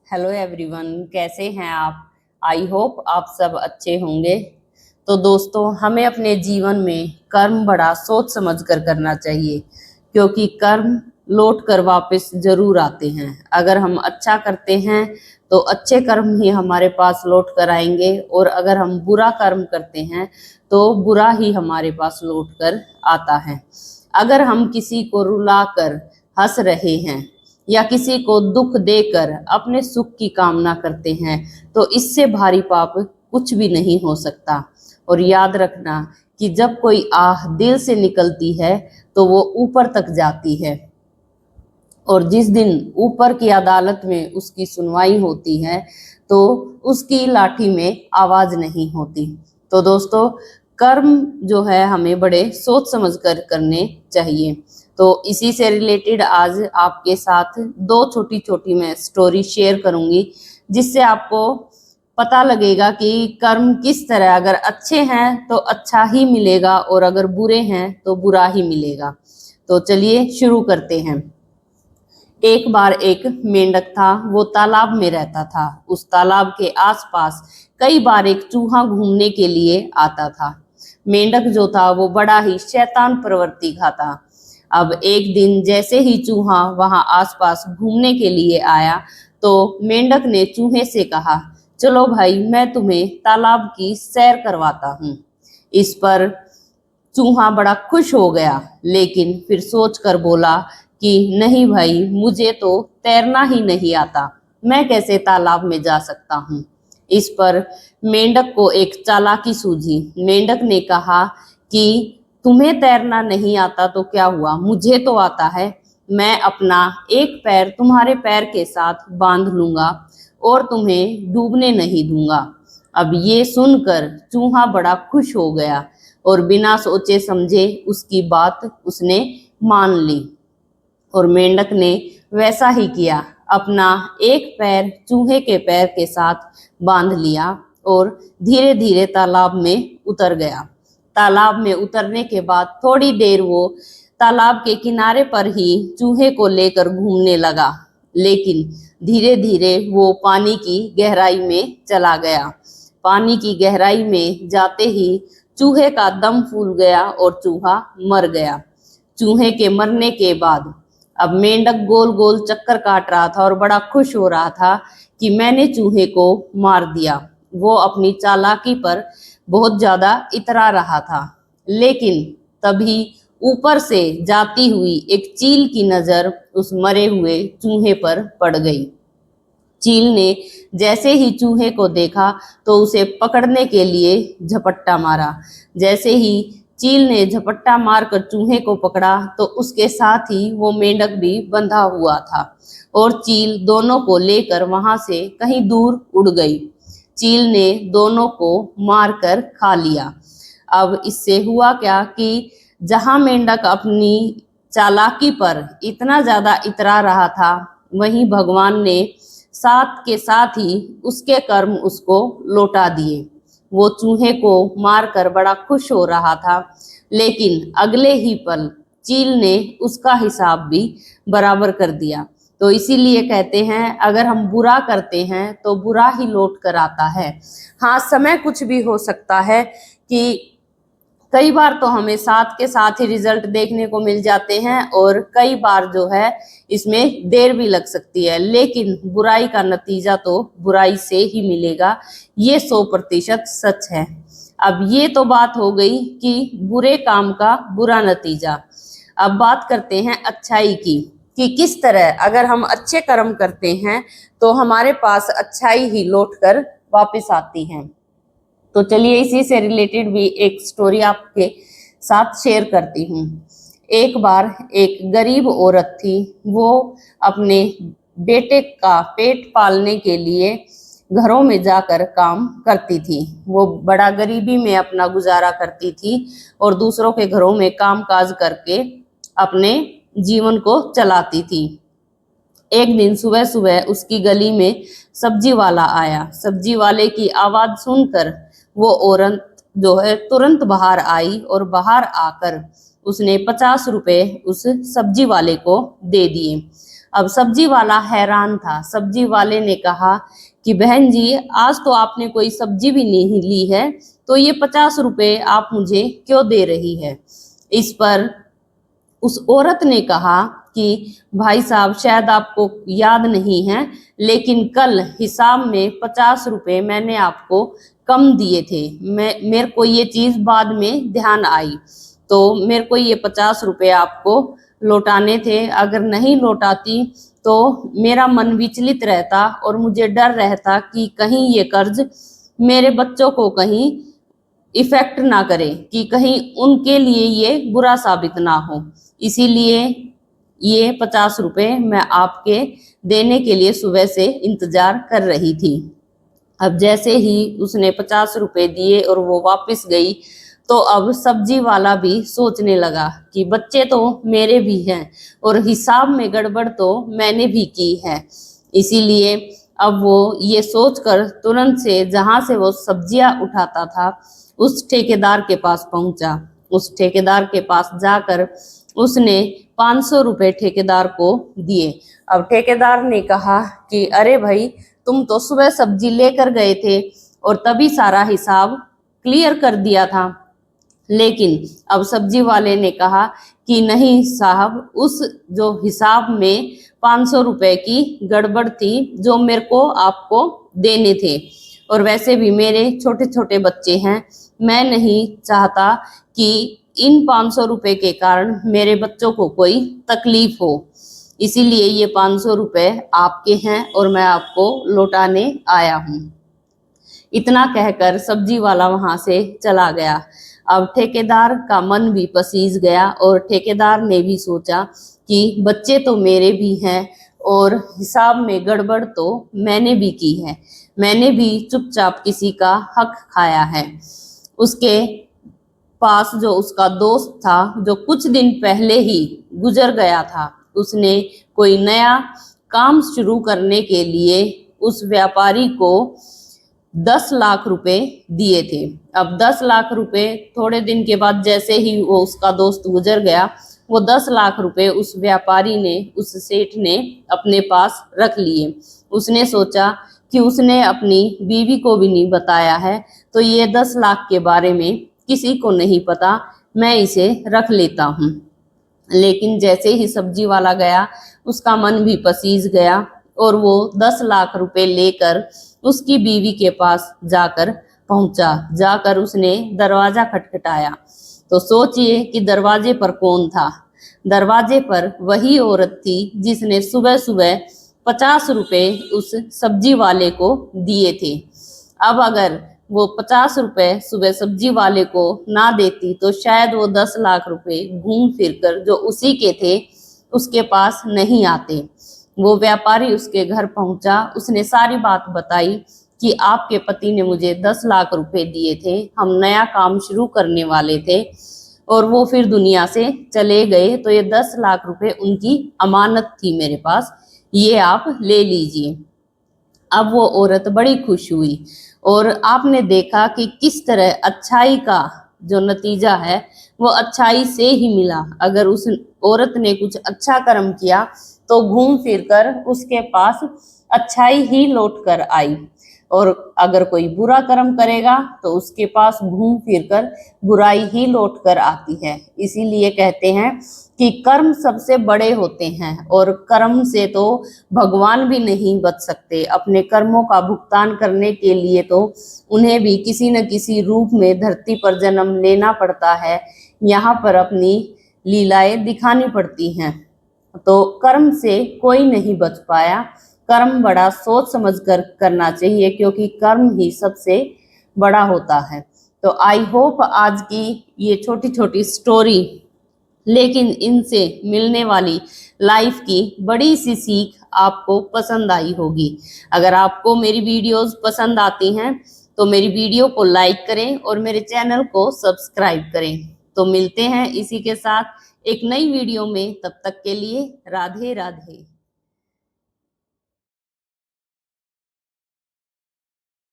Hello everyone, कैसे हैं आप। आई होप आप सब अच्छे होंगे। तो दोस्तों, हमें अपने जीवन में कर्म बड़ा सोच समझ कर करना चाहिए, क्योंकि कर्म लौट कर वापस जरूर आते हैं। अगर हम अच्छा करते हैं तो अच्छे कर्म ही हमारे पास लौट कर आएंगे, और अगर हम बुरा कर्म करते हैं तो बुरा ही हमारे पास लौट कर आता है। अगर हम किसी को रुलाकर हंस रहे हैं या किसी को दुख देकर अपने सुख की कामना करते हैं तो इससे भारी पाप कुछ भी नहीं हो सकता। और याद रखना कि जब कोई आह दिल से निकलती है तो वो ऊपर तक जाती है, और जिस दिन ऊपर की अदालत में उसकी सुनवाई होती है तो उसकी लाठी में आवाज नहीं होती। तो दोस्तों, कर्म जो है हमें बड़े सोच समझ कर करने चाहिए। तो इसी से रिलेटेड आज आपके साथ दो छोटी छोटी मैं स्टोरी शेयर करूंगी, जिससे आपको पता लगेगा कि कर्म किस तरह, अगर अच्छे हैं तो अच्छा ही मिलेगा और अगर बुरे हैं तो बुरा ही मिलेगा। तो चलिए शुरू करते हैं। एक बार एक मेंढक था, वो तालाब में रहता था। उस तालाब के आसपास कई बार एक चूहा घूमने के लिए आता था। मेंढक जो था वो बड़ा ही शैतान प्रवृत्ति का था। अब एक दिन जैसे ही चूहा वहां आसपास घूमने के लिए आया तो मेंढक ने चूहे से कहा, चलो भाई, मैं तुम्हें तालाब की सैर करवाता हूँ। इस पर चूहा बड़ा खुश हो गया, लेकिन फिर सोच कर बोला कि नहीं भाई, मुझे तो तैरना ही नहीं आता, मैं कैसे तालाब में जा सकता हूँ। इस पर मेंढक को एक चालाकी सूझी। मेंढक ने कहा कि तुम्हें तैरना नहीं आता तो क्या हुआ, मुझे तो आता है। मैं अपना एक पैर तुम्हारे पैर के साथ बांध लूंगा और तुम्हें डूबने नहीं दूंगा। अब ये सुनकर चूहा बड़ा खुश हो गया और बिना सोचे समझे उसकी बात उसने मान ली, और मेंढक ने वैसा ही किया। अपना एक पैर चूहे के पैर के साथ बांध लिया और धीरे धीरे तालाब में उतर गया। तालाब में उतरने के बाद थोड़ी देर वो तालाब के किनारे पर ही चूहे को लेकर घूमने लगा, लेकिन धीरे धीरे वो पानी की गहराई में चला गया। पानी की गहराई में जाते ही चूहे का दम फूल गया और चूहा मर गया। चूहे के मरने के बाद अब मेंढक गोल गोल चक्कर काट रहा था और बड़ा खुश हो रहा था कि मैंने चूहे को मार दिया। वो अपनी चालाकी पर बहुत ज्यादा इतरा रहा था, लेकिन तभी ऊपर से जाती हुई एक चील की नजर उस मरे हुए चूहे पर पड़ गई। चील ने जैसे ही चूहे को देखा तो उसे पकड़ने के लिए झपट्टा मारा। जैसे ही चील ने झपट्टा मारकर चूहे को पकड़ा तो उसके साथ ही वो मेंढक भी बंधा हुआ था, और चील दोनों को लेकर वहां से कहीं दूर उड़ गई। चील ने दोनों को मारकर खा लिया। अब इससे हुआ क्या कि जहां मेंढक अपनी चालाकी पर इतना ज्यादा इतरा रहा था, वहीं भगवान ने साथ के साथ ही उसके कर्म उसको लौटा दिए। वो चूहे को मारकर बड़ा खुश हो रहा था, लेकिन अगले ही पल चील ने उसका हिसाब भी बराबर कर दिया। तो इसीलिए कहते हैं, अगर हम बुरा करते हैं तो बुरा ही लौट कर आता है। हाँ, समय कुछ भी हो सकता है कि कई बार तो हमें साथ के साथ ही रिजल्ट देखने को मिल जाते हैं, और कई बार जो है इसमें देर भी लग सकती है, लेकिन बुराई का नतीजा तो बुराई से ही मिलेगा। ये 100% सच है। अब ये तो बात हो गई कि बुरे काम का बुरा नतीजा। अब बात करते हैं अच्छाई की, कि किस तरह अगर हम अच्छे कर्म करते हैं तो हमारे पास अच्छाई ही लौट कर वापस आती है। तो चलिए इसी से रिलेटेड भी एक स्टोरी आपके साथ शेयर करती हूँ। एक बार एक गरीब औरत थी। वो अपने बेटे का पेट पालने के लिए घरों में जाकर काम करती थी। वो बड़ा गरीबी में अपना गुजारा करती थी और दूसरों के घरों में काम काज करके अपने जीवन को चलाती थी। एक दिन सुबह सुबह उसकी गली में सब्जी वाला आया। सब्जी वाले की आवाज सुनकर वो औरत जो है तुरंत बाहर आई, और बाहर आकर उसने 50 रुपए उस सब्जी वाले को दे दिए। अब सब्जी वाला हैरान था। सब्जी वाले ने कहा कि बहन जी, आज तो आपने कोई सब्जी भी नहीं ली है, तो ये 50 रुपए आप मुझे क्यों दे रही है? इस पर उस औरत ने कहा कि भाई साहब, शायद आपको याद नहीं है, लेकिन कल हिसाब में 50 रुपए मैंने आपको कम दिए थे। मेरे को ये चीज बाद में ध्यान आई, तो मेरे को ये 50 रुपए आपको लौटाने थे। अगर नहीं लौटाती तो मेरा मन विचलित रहता और मुझे डर रहता कि कहीं ये कर्ज मेरे बच्चों को कहीं इफेक्ट ना करे, कि कहीं उनके लिए ये बुरा साबित ना हो। इसीलिए ये 50 रुपए मैं आपके देने के लिए सुबह से इंतजार कर रही थी। अब जैसे ही उसने 50 रुपए दिए और वो वापस गई, तो अब सब्जी वाला भी सोचने लगा कि बच्चे तो मेरे भी हैं और हिसाब में गड़बड़ तो मैंने भी की है। इसीलिए अब वो ये सोचकर तुरंत से जहां से वो सब्जियां उठाता था उस ठेकेदार के पास पहुंचा। उस ठेकेदार के पास जाकर उसने 500 रुपए ठेकेदार को दिए। अब ठेकेदार ने कहा कि अरे भाई, तुम तो सुबह सब्जी लेकर गए थे और तभी सारा हिसाब क्लियर कर दिया था। लेकिन अब सब्जी वाले ने कहा कि नहीं साहब, उस जो हिसाब में 500 रुपए की गड़बड़ थी जो मेरे को आपको देने थे, और वैसे भी मेरे छोटे छोटे बच्चे हैं। मैं नहीं चाहता कि इन 500 रुपए के कारण मेरे बच्चों को कोई तकलीफ हो, इसीलिए ये 500 रुपए आपके हैं और मैं आपको लौटाने आया हूँ। इतना कहकर सब्जी वाला वहां से चला गया। अब ठेकेदार का मन भी पसीज गया और ठेकेदार ने भी सोचा कि बच्चे तो मेरे भी हैं और हिसाब में गड़बड़ तो मैंने भी की है। मैंने भी चुपचाप किसी का हक खाया है। उसके पास जो उसका दोस्त था जो कुछ दिन पहले ही गुजर गया था, उसने कोई नया काम शुरू करने के लिए उस व्यापारी को 10 लाख रुपए दिए थे। अब 10 लाख रुपए थोड़े दिन के बाद जैसे ही वो उसका दोस्त गुजर गया, वो 10 लाख रुपए उस व्यापारी ने, उस सेठ ने अपने पास रख लिए। उसने सोचा कि उसने अपनी बीवी को भी नहीं बताया है, तो ये 10 लाख के बारे में किसी को नहीं पता, मैं इसे रख लेता हूँ। लेकिन जैसे ही सब्जी वाला गया, उसका मन भी पसीज गया और वो 10 लाख रुपए लेकर उसकी बीवी के पास जाकर पहुंचा। जाकर उसने दरवाजा खटखटाया, तो सोचिए कि दरवाजे पर कौन था। दरवाजे पर वही औरत थी जिसने सुबह सुबह 50 रुपए उस सब्जी वाले को दिए थे। अब अगर वो 50 रुपए सुबह सब्जी वाले को ना देती तो शायद वो 10 लाख रुपए घूम फिर कर जो उसी के थे उसके पास नहीं आते। वो व्यापारी उसके घर पहुंचा, उसने सारी बात बताई कि आपके पति ने मुझे 10 लाख रुपए दिए थे, हम नया काम शुरू करने वाले थे और वो फिर दुनिया से चले गए, तो ये 10 लाख रुपए उनकी अमानत थी मेरे पास, ये आप ले लीजिए। अब वो औरत बड़ी खुश हुई और आपने देखा कि किस तरह अच्छाई का जो नतीजा है वो अच्छाई से ही मिला। अगर उस औरत ने कुछ अच्छा कर्म किया तो घूम फिर कर उसके पास अच्छाई ही लौट कर आई, और अगर कोई बुरा कर्म करेगा तो उसके पास घूम फिर कर बुराई ही लौट कर आती है। इसीलिए कहते हैं कि कर्म सबसे बड़े होते हैं और कर्म से तो भगवान भी नहीं बच सकते। अपने कर्मों का भुगतान करने के लिए तो उन्हें भी किसी न किसी रूप में धरती पर जन्म लेना पड़ता है, यहाँ पर अपनी लीलाएं दिखानी पड़ती हैं। तो कर्म से कोई नहीं बच पाया। कर्म बड़ा सोच समझ कर करना चाहिए, क्योंकि कर्म ही सबसे बड़ा होता है। तो आई होप आज की ये छोटी छोटी स्टोरी, लेकिन इनसे मिलने वाली लाइफ की बड़ी सी सीख आपको पसंद आई होगी। अगर आपको मेरी वीडियोस पसंद आती हैं तो मेरी वीडियो को लाइक करें और मेरे चैनल को सब्सक्राइब करें। तो मिलते हैं इसी के साथ एक नई वीडियो में, तब तक के लिए राधे राधे।